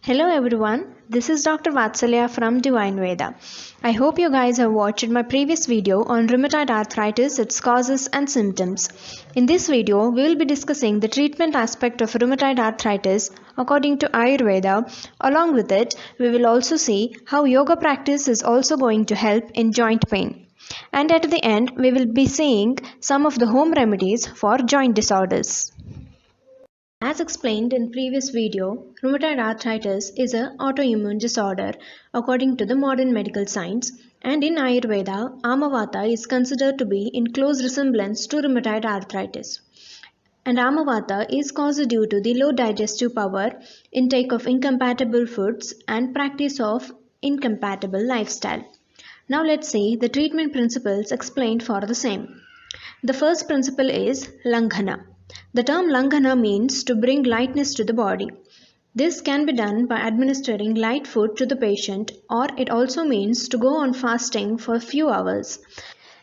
Hello everyone, this is Dr. Vatsalya from Divine Veda. I hope you guys have watched my previous video on rheumatoid arthritis, its causes and symptoms. In this video, we will be discussing the treatment aspect of rheumatoid arthritis according to Ayurveda. Along with it, we will also see how yoga practice is also going to help in joint pain. And at the end, we will be seeing some of the home remedies for joint disorders. As explained in previous video, rheumatoid arthritis is an autoimmune disorder according to the modern medical science, and in Ayurveda, Amavata is considered to be in close resemblance to rheumatoid arthritis. And Amavata is caused due to the low digestive power, intake of incompatible foods, and practice of incompatible lifestyle. Now let's see the treatment principles explained for the same. The first principle is Langhana. The term Langhana means to bring lightness to the body. This can be done by administering light food to the patient, or it also means to go on fasting for a few hours.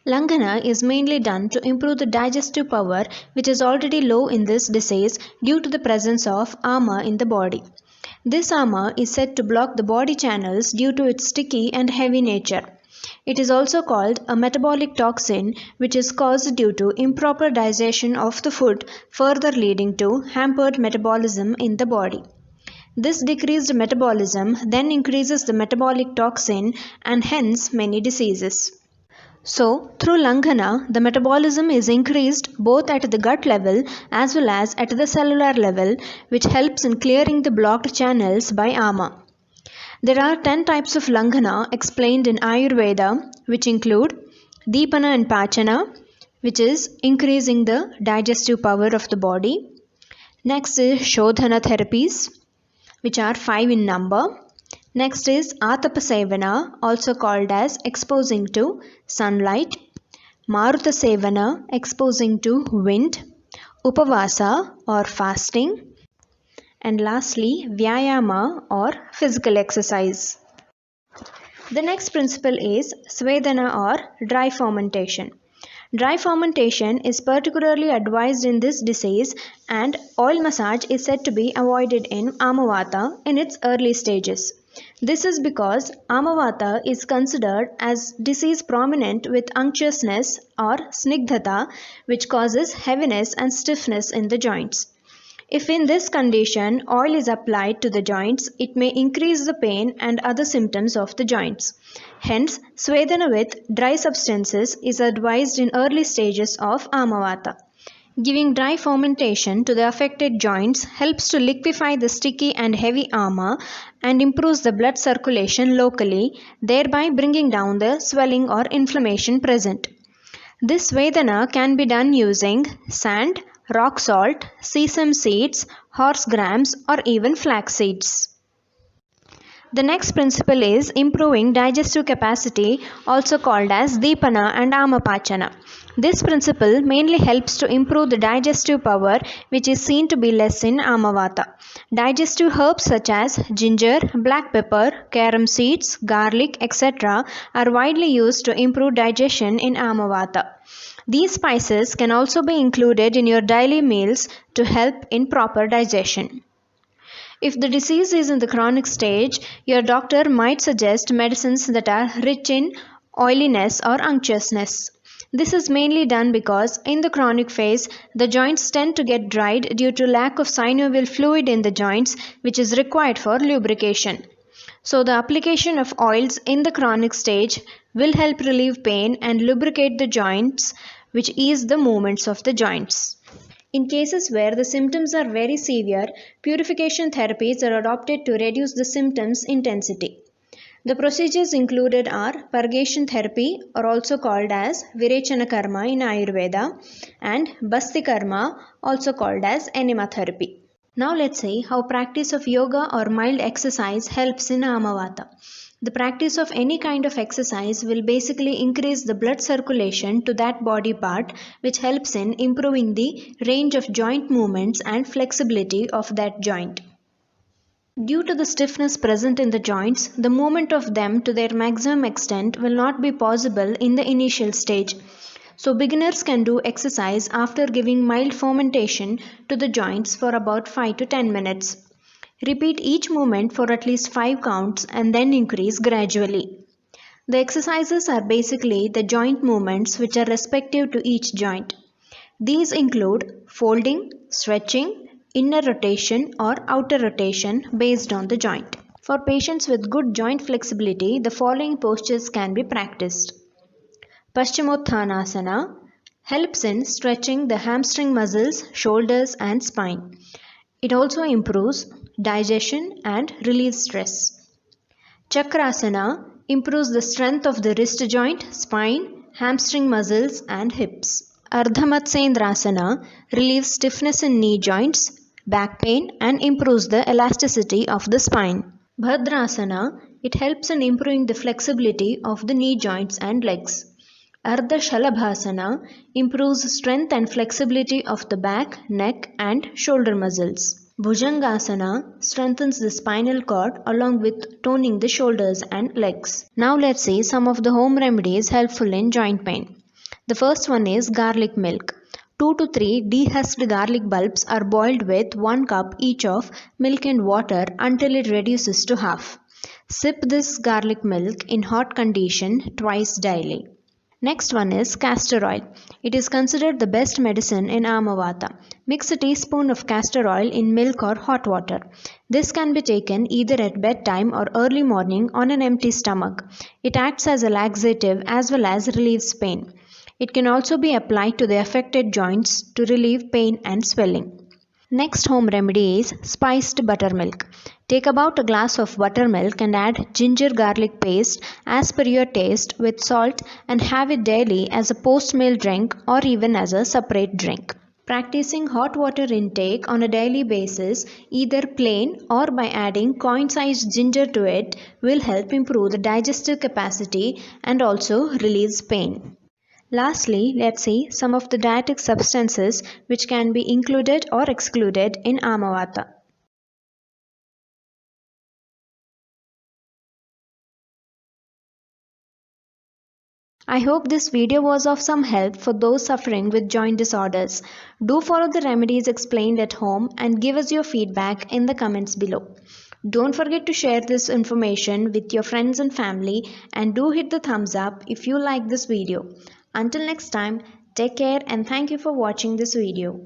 Langhana is mainly done to improve the digestive power, which is already low in this disease due to the presence of Ama in the body. This Ama is said to block the body channels due to its sticky and heavy nature. It is also called a metabolic toxin, which is caused due to improper digestion of the food, further leading to hampered metabolism in the body. This decreased metabolism then increases the metabolic toxin and hence many diseases. So, through Langhana, the metabolism is increased both at the gut level as well as at the cellular level, which helps in clearing the blocked channels by Ama. There are 10 types of Langhana explained in Ayurveda, which include Deepana and Pachana, which is increasing the digestive power of the body. Next is Shodhana therapies, which are 5 in number. Next is Atapasevana, also called as exposing to sunlight. Maruta Sevana, exposing to wind. Upavasa or fasting. And lastly, Vyayama or physical exercise. The next principle is Svedana or dry fermentation. Dry fermentation is particularly advised in this disease, and oil massage is said to be avoided in Amavata in its early stages. This is because Amavata is considered as disease prominent with unctuousness or snigdhata, which causes heaviness and stiffness in the joints. If in this condition oil is applied to the joints, it may increase the pain and other symptoms of the joints. Hence, Svedana with dry substances is advised in early stages of Amavata. Giving dry fermentation to the affected joints helps to liquefy the sticky and heavy Ama and improves the blood circulation locally, thereby bringing down the swelling or inflammation present. This Svedana can be done using sand, rock salt, sesame seeds, horse grams, or even flax seeds. The next principle is improving digestive capacity, also called as Deepana and Amapachana. This principle mainly helps to improve the digestive power, which is seen to be less in Amavata. Digestive herbs such as ginger, black pepper, carom seeds, garlic, etc. are widely used to improve digestion in Amavata. These spices can also be included in your daily meals to help in proper digestion. If the disease is in the chronic stage, your doctor might suggest medicines that are rich in oiliness or unctuousness. This is mainly done because in the chronic phase, the joints tend to get dried due to lack of synovial fluid in the joints, which is required for lubrication. So the application of oils in the chronic stage will help relieve pain and lubricate the joints, which ease the movements of the joints. In cases where the symptoms are very severe, purification therapies are adopted to reduce the symptoms' intensity. The procedures included are purgation therapy, or also called as Virechana Karma in Ayurveda, and Basti Karma, also called as enema therapy. Now let's see how practice of yoga or mild exercise helps in Amavata. The practice of any kind of exercise will basically increase the blood circulation to that body part, which helps in improving the range of joint movements and flexibility of that joint. Due to the stiffness present in the joints, the movement of them to their maximum extent will not be possible in the initial stage. So beginners can do exercise after giving mild fermentation to the joints for about 5 to 10 minutes. Repeat each movement for at least 5 counts and then increase gradually. The exercises are basically the joint movements which are respective to each joint. These include folding, stretching, inner rotation or outer rotation based on the joint. For patients with good joint flexibility, the following postures can be practiced. Paschimottanasana helps in stretching the hamstring muscles, shoulders and spine. It also improves digestion and relieves stress. Chakrasana improves the strength of the wrist joint, spine, hamstring muscles and hips. Ardhamatsendrasana relieves stiffness in knee joints, back pain and improves the elasticity of the spine. Bhadrasana, it helps in improving the flexibility of the knee joints and legs. Ardha Shalabhasana improves strength and flexibility of the back, neck and shoulder muscles. Bhujangasana strengthens the spinal cord along with toning the shoulders and legs. Now let's see some of the home remedies helpful in joint pain. The first one is garlic milk. 2 to 3 dehusked garlic bulbs are boiled with 1 cup each of milk and water until it reduces to half. Sip this garlic milk in hot condition twice daily. Next one is castor oil. It is considered the best medicine in Amavata. Mix a teaspoon of castor oil in milk or hot water. This can be taken either at bedtime or early morning on an empty stomach. It acts as a laxative as well as relieves pain. It can also be applied to the affected joints to relieve pain and swelling. Next home remedy is spiced buttermilk. Take about a glass of buttermilk and add ginger garlic paste as per your taste with salt and have it daily as a post-meal drink or even as a separate drink. Practicing hot water intake on a daily basis, either plain or by adding coin-sized ginger to it, will help improve the digestive capacity and also relieves pain. Lastly, let's see some of the dietetic substances which can be included or excluded in Amavata. I hope this video was of some help for those suffering with joint disorders. Do follow the remedies explained at home and give us your feedback in the comments below. Don't forget to share this information with your friends and family and do hit the thumbs up if you like this video. Until next time, take care and thank you for watching this video.